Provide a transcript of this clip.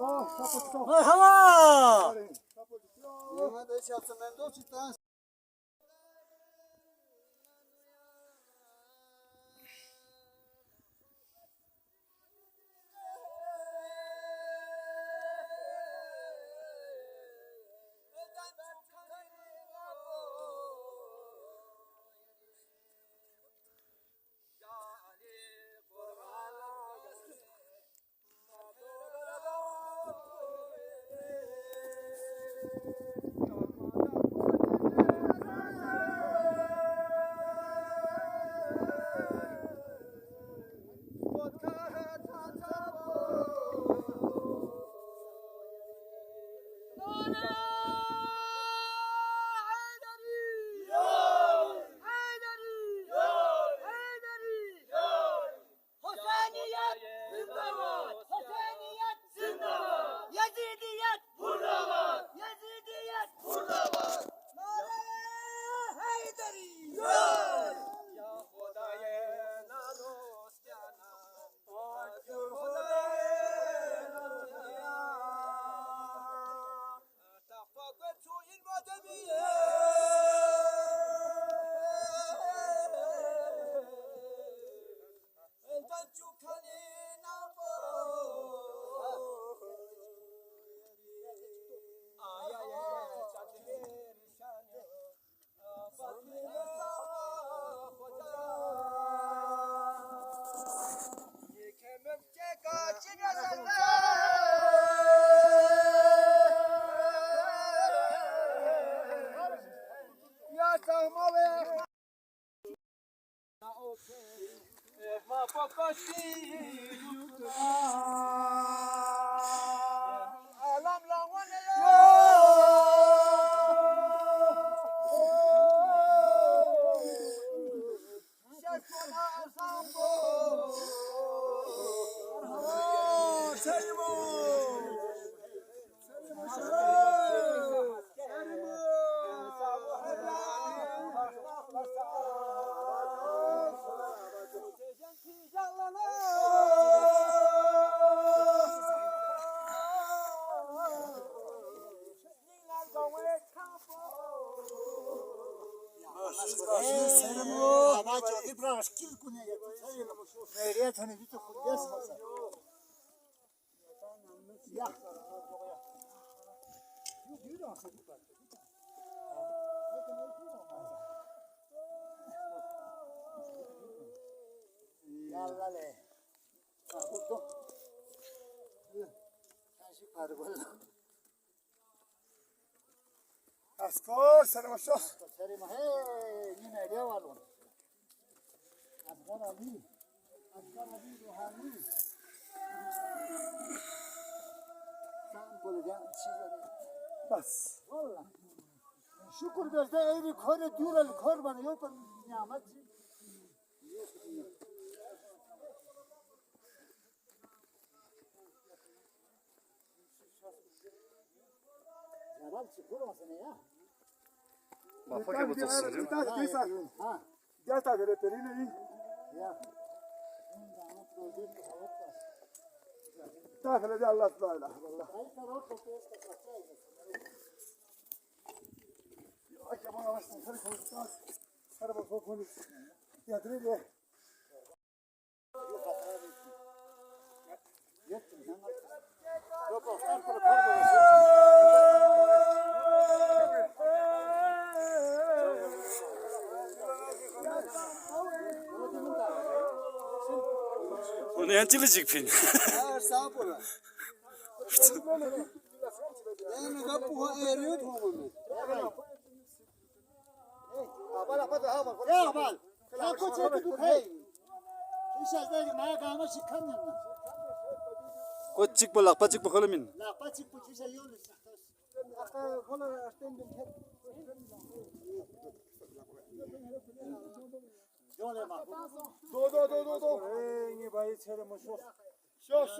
Merhaba. Askor, sarmaşok. Bas. Şükür gözde eğri kore düğrel korbanı yok nimet. Yalan çıkırmasın ya. Bak bakayım bu tasarım. Ha. Gel tabii reperini iyi. Ya. Tabii de Allah subhanahu Allah. Akşam ağaçtan sarı konuşacağız. Sarı bak konuş. Ya direkt. Yok. O ne açılacak pin? Her sağ bola. Yani kapı eriyor mu? Ya bal. Ya koçe tu hey. İşte de maya gama çıkan ya. Koçik bolak paçik bakalım min. La paçik bu kişi yol işte. Aka kola astendim hep. Yole bak. Do. Ey, ne bayı çere moşok. Şoş.